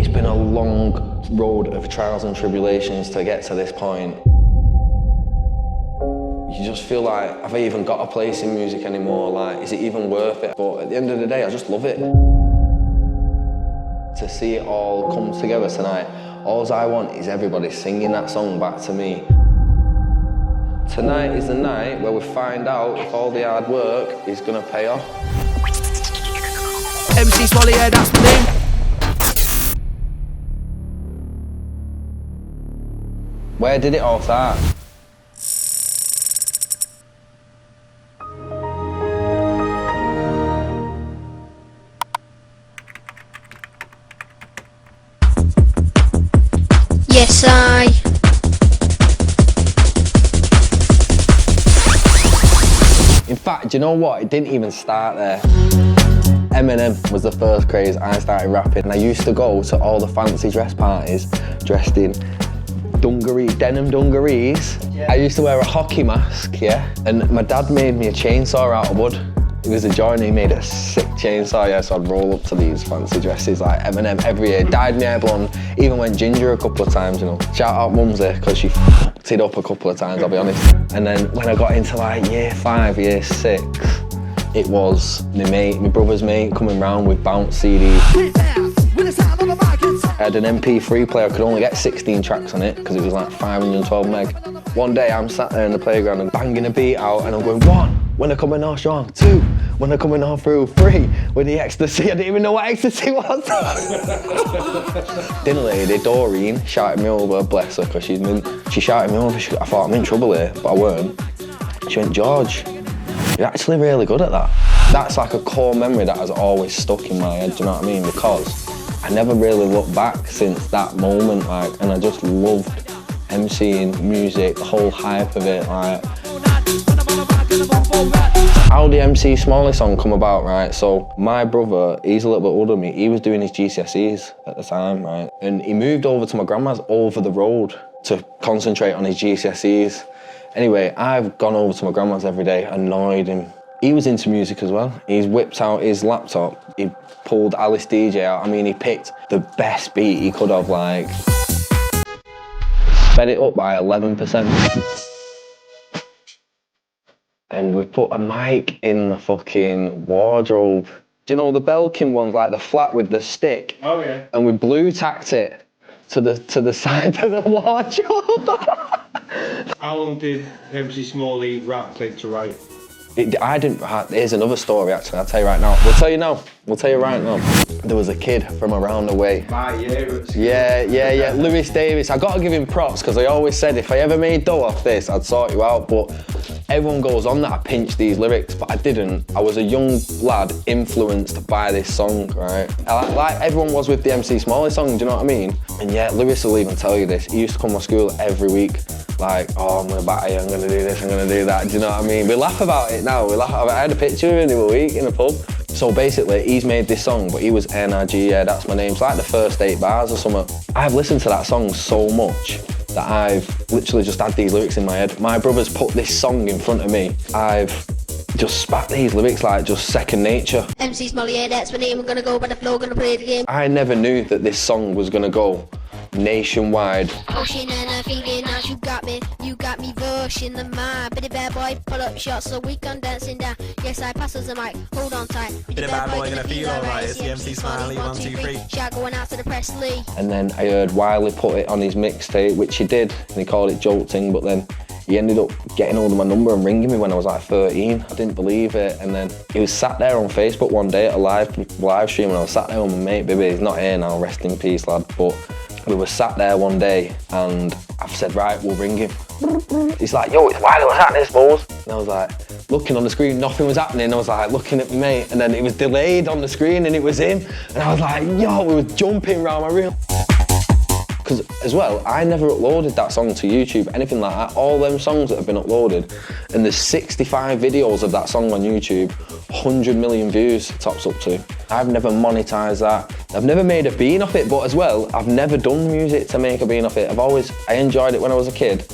It's been a long road of trials and tribulations to get to this point. You just feel like, have I even got a place in music anymore? Like, is it even worth it? But at the end of the day, I just love it. To see it all come together tonight, all I want is everybody singing that song back to me. Tonight is the night where we find out if all the hard work is gonna pay off. MC Smally, yeah, that's my name. Where did it all start? Yes, I. In fact, do you know what? It didn't even start there. Eminem was the first craze I started rapping, and I used to go to all the fancy dress parties dressed in denim dungarees. Yeah. I used to wear a hockey mask, yeah, and my dad made me a chainsaw out of wood. It was a journey, he made a sick chainsaw, yeah, so I'd roll up to these fancy dresses like Eminem every year, dyed my hair blonde, even went ginger a couple of times, you know. Shout out Mumsy, because she f***ed it up a couple of times, I'll be honest. And then when I got into like year 5, year 6, it was my brother's mate coming round with Bounce CDs. I had an MP3 player, I could only get 16 tracks on it because it was like 512 meg. One day I'm sat there in the playground and banging a beat out and I'm going, 1, when I come in on strong, 2, when I come in on through, 3, with the ecstasy. I didn't even know what ecstasy was. Dinner lady, Doreen, shouted me over, bless her, because she shouted me over, I thought I'm in trouble here, but I weren't. She went, George, you're actually really good at that. That's like a core memory that has always stuck in my head, do you know what I mean? Because I never really looked back since that moment, like, and I just loved MCing, music, the whole hype of it, like. How the MC Smally song come about, right? So my brother, he's a little bit older than me, he was doing his GCSEs at the time, right? And he moved over to my grandma's over the road to concentrate on his GCSEs. Anyway, I've gone over to my grandma's every day, annoyed him. He was into music as well. He's whipped out his laptop, he pulled Alice DJ out. I mean, he picked the best beat he could have, like, sped it up by 11%. And we put a mic in the fucking wardrobe. Do you know the Belkin ones, like the flat with the stick? Oh yeah. And we blue tacked it to the side of the wardrobe. How long did MC Smally rap take to write? Here's another story actually, I'll tell you right now. We'll tell you right now. There was a kid from around the way. Yeah, Lewis Davis. I gotta give him props, because I always said if I ever made dough off this, I'd sort you out, but everyone goes on that I pinched these lyrics, but I didn't. I was a young lad influenced by this song, right? Like everyone was with the MC Smally song, do you know what I mean? And yeah, Lewis will even tell you this. He used to come to school every week, like, oh, I'm gonna batter you, I'm gonna do this, I'm gonna do that, do you know what I mean? We laugh about it now, I had a picture of him the other week in a pub. So basically, he's made this song, but he was NRG, yeah, that's my name. It's like the first 8 bars or something. I've listened to that song so much that I've literally just had these lyrics in my head. My brother's put this song in front of me. I've just spat these lyrics like just second nature. MC Smally, yeah, that's my name. I'm gonna go by the flow, gonna play the game. I never knew that this song was gonna go nationwide. Ocean and I'm feeling out, you got me version the mind. Bit of bad boy, pull up shots so we can dancing down. Yes, I pass us the mic, hold on tight. Bit of bad boy, gonna feel alright. It's the MC Smally, 1, 2, 3. Shout going out to the Presley. And then I heard Wiley put it on his mixtape, which he did, and he called it Jolting, but then he ended up getting hold of my number and ringing me when I was like 13. I didn't believe it. And then he was sat there on Facebook one day at a live stream, and I was sat there with my mate, Bibby. He's not here now, rest in peace, lad. But we were sat there one day and I've said, right, we'll ring him. He's like, yo, it's Wiley, what's happening, suppose? And I was like, looking on the screen, nothing was happening. I was like, looking at my mate, and then it was delayed on the screen and it was him. And I was like, yo, we were jumping around my room. Because as well, I never uploaded that song to YouTube, anything like that. All them songs that have been uploaded, and there's 65 videos of that song on YouTube, 100 million views it tops up to. I've never monetized that. I've never made a bean off it, but as well, I've never done music to make a bean off it. I enjoyed it when I was a kid,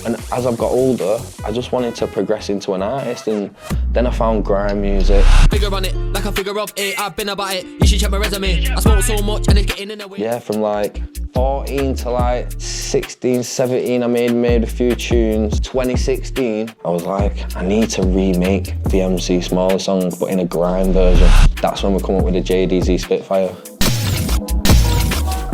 And as I've got older, I just wanted to progress into an artist, and then I found grime music. Figure on it, like a figure of eight, I've been about it. You should check my resume. I smoke so much and it's getting in the way. Yeah, from like 14 to like 16, 17, I made a few tunes. 2016, I was like, I need to remake the MC Smally song, but in a grime version. That's when we come up with the JDZ Spitfire.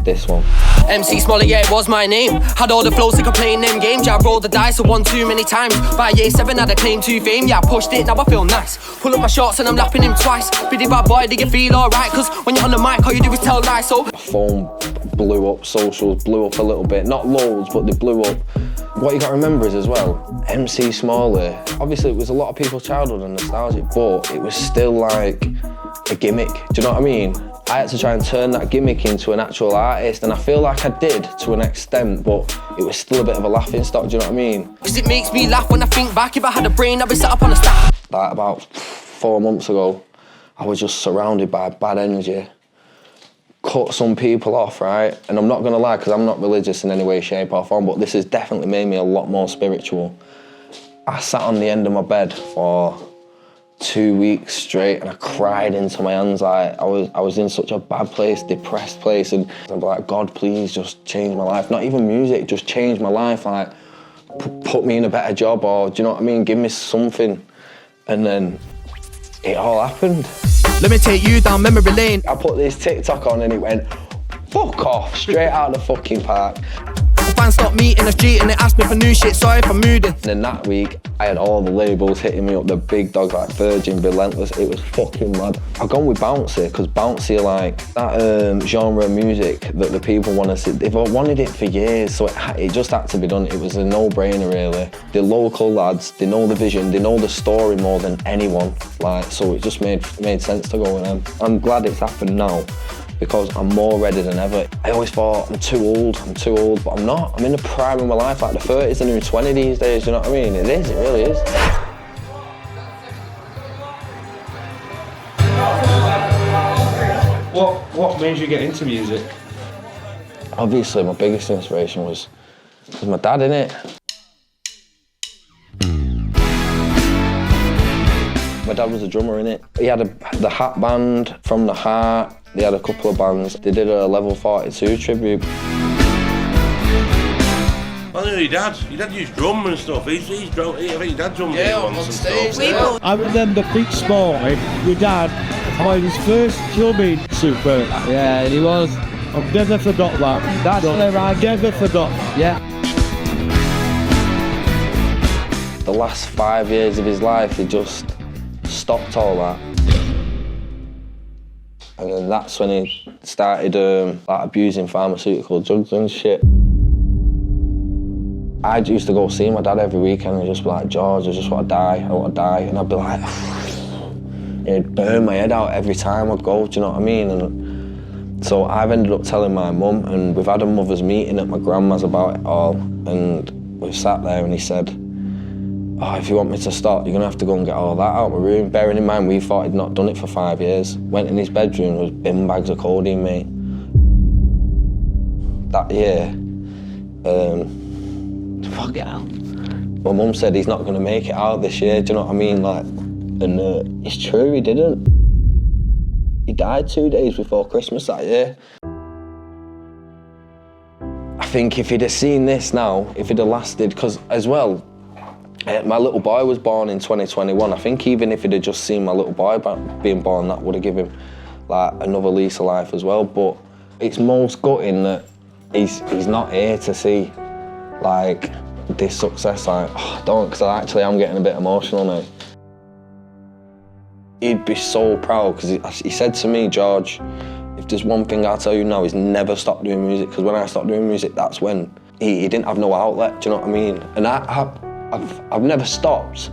This one. MC Smally, yeah, it was my name. Had all the flows like a playing them games. Yeah, I rolled the dice, I won too many times. By year 7, had a claim to fame. Yeah, I pushed it, now I feel nice. Pull up my shorts and I'm lapping him twice. Biddy bad boy, do you feel alright? Cause when you're on the mic, all you do is tell lies, so. My phone blew up, socials blew up a little bit. Not loads, but they blew up. What you gotta remember is as well, MC Smally, obviously it was a lot of people's childhood and nostalgic, but it was still like a gimmick, do you know what I mean? I had to try and turn that gimmick into an actual artist, and I feel like I did to an extent, but it was still a bit of a laughing stock, do you know what I mean? Cause it makes me laugh when I think back. If I had a brain, I'd be set up on a stack. Like about 4 months ago, I was just surrounded by bad energy. Cut some people off, right? And I'm not gonna lie, because I'm not religious in any way, shape or form, but this has definitely made me a lot more spiritual. I sat on the end of my bed for 2 weeks straight and I cried into my hands. Like I was in such a bad place, depressed place, and I'm like, God, please just change my life. Not even music, just change my life. Like put me in a better job, or do you know what I mean? Give me something. And then it all happened. Let me take you down memory lane. I put this TikTok on and it went, fuck off, straight out of the fucking park. Fans stopped me in the street and they asked me for new shit, sorry if I'm moody. And then that week, I had all the labels hitting me up, the big dogs like Virgin, Relentless, it was fucking mad. I've gone with Bouncy, because Bouncy are like that genre of music that the people want to see. They've wanted it for years, so it just had to be done. It was a no-brainer, really. The local lads, they know the vision, they know the story more than anyone, like, so it just made sense to go with them. I'm glad it's happened now, because I'm more ready than ever. I always thought, I'm too old, but I'm not. I'm in the prime of my life, like the 30's the new 20 these days, you know what I mean? It is, it really is. What made you get into music? Obviously, my biggest inspiration was my dad, innit? My dad was a drummer, innit? He had the Hat Band, From the Heart. They had a couple of bands. They did a Level 42 tribute. I know your dad used drum and stuff. He's drum, I think your dad drummed once and stuff. Yeah. I remember Pete Smally, your dad, played his first drumming super. Yeah, he was. I've never forgot that. That's where I never forgot. Yeah. The last 5 years of his life, he just stopped all that. And then that's when he started like abusing pharmaceutical drugs and shit. I used to go see my dad every weekend and just be like, George, I just want to die, I want to die. And I'd be like, it'd burn my head out every time I'd go, do you know what I mean? And so I've ended up telling my mum, and we've had a mother's meeting at my grandma's about it all, and we've sat there and he said, oh, if you want me to stop, you're gonna have to go and get all that out of my room. Bearing in mind, we thought he'd not done it for 5 years. Went in his bedroom, there was bin bags of codeine, mate. That year, fuck it out. My mum said he's not gonna make it out this year, do you know what I mean? Like, and it's true, he didn't. He died 2 days before Christmas that year. I think if he'd have seen this now, if he'd have lasted, because as well, my little boy was born in 2021. I think even if he'd have just seen my little boy being born, that would have given him like another lease of life as well. But it's most gutting that he's not here to see like this success. Like, oh, don't, because I am getting a bit emotional now. He'd be so proud, because he said to me, George, if there's one thing I'll tell you now is never stop doing music, because when I stopped doing music, that's when he didn't have no outlet, do you know what I mean? And I've never stopped.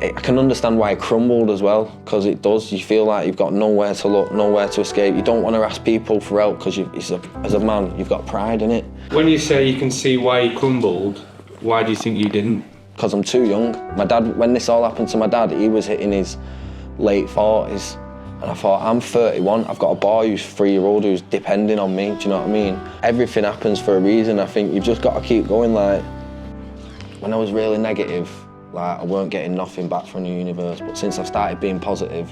I can understand why it crumbled as well, because it does. You feel like you've got nowhere to look, nowhere to escape. You don't want to ask people for help, because as a man, you've got pride in it. When you say you can see why he crumbled, why do you think you didn't? Because I'm too young. My dad, when this all happened to my dad, he was hitting his late 40s. And I thought, I'm 31, I've got a boy who's 3-year-old who's depending on me, do you know what I mean? Everything happens for a reason. I think you've just got to keep going, like, when I was really negative, like I weren't getting nothing back from the universe, but since I've started being positive,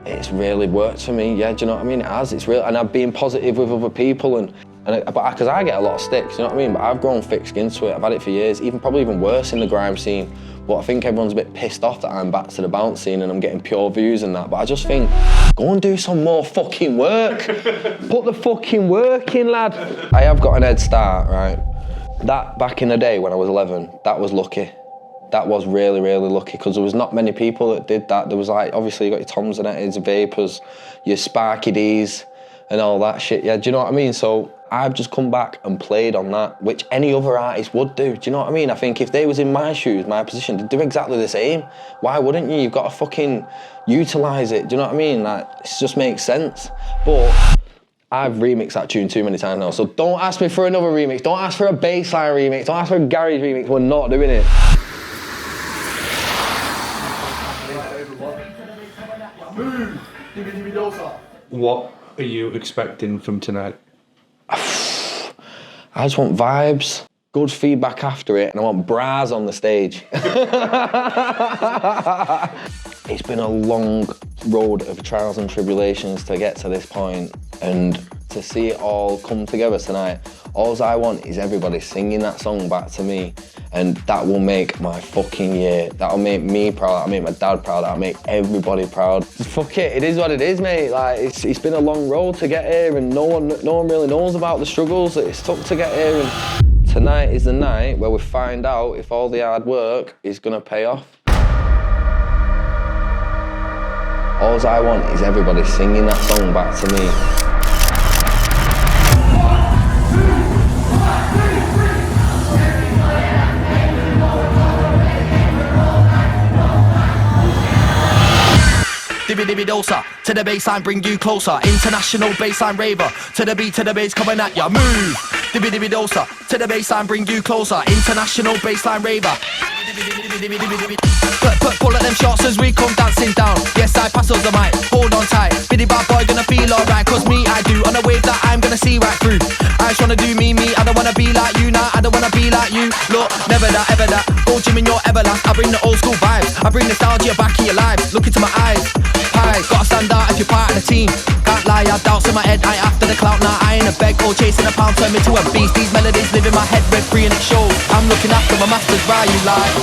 it's really worked for me, yeah, do you know what I mean? It has, it's real, and I've been positive with other people, because I get a lot of sticks, you know what I mean? But I've grown thick skin to it, I've had it for years, probably even worse in the grime scene. But I think everyone's a bit pissed off that I'm back to the bounce scene and I'm getting pure views and that, but I just think, go and do some more fucking work. Put the fucking work in, lad. I have got an head start, right? That, back in the day when I was 11, that was lucky. That was really, really lucky, because there was not many people that did that. There was like, obviously you got your Toms and Etties, Vapors, your Sparky D's and all that shit, yeah, do you know what I mean? So I've just come back and played on that, which any other artist would do, do you know what I mean? I think if they was in my shoes, my position, they'd do exactly the same. Why wouldn't you? You've got to fucking utilise it, do you know what I mean? Like, it just makes sense. But I've remixed that tune too many times now, so don't ask me for another remix, don't ask for a bassline remix, don't ask for a garage remix, we're not doing it. What are you expecting from tonight? I just want vibes, good feedback after it, and I want bras on the stage. It's been a long road of trials and tribulations to get to this point, and to see it all come together tonight, all I want is everybody singing that song back to me, and that will make my fucking year. That'll make me proud, that'll make my dad proud, that'll make everybody proud. Fuck it is what it is, mate. Like, it's been a long road to get here, and no one really knows about the struggles that it's took to get here, and tonight is the night where we find out if all the hard work is gonna pay off. All I want is everybody singing that song back to me. Dibby dosa, to the baseline bring you closer. International baseline raver, to the beat, to the bass coming at ya. Move, dibby dosa, to the baseline bring you closer. International baseline raver. Pull at them shots as we come dancing down. Yes, I pass us the mic, hold on tight. Biddy bad boy gonna feel alright, cause me I do. On a wave that I'm gonna see right through. I just wanna do me, I don't wanna be like you now, I don't wanna be like you. Look, never that, ever that. Go Jim in your everlast, I bring the old school vibes. I bring nostalgia back in your lives, look into my eyes. Pies, gotta stand out if you're part of the team. Can't lie, I have doubts in my head, I after the clout. Now I ain't a beg or chasing a pound, turn me to a beast. These melodies live in my head, red free and it shows. I'm looking after my masters, right, you like.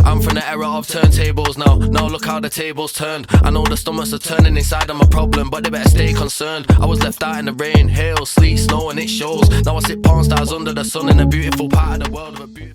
I'm from the era of turntables now. Now look how the tables turned. I know the stomachs are turning inside, I'm a problem, but they better stay concerned. I was left out in the rain, hail, sleet, snow, and it shows. Now I sit porn stars under the sun in a beautiful part of the world.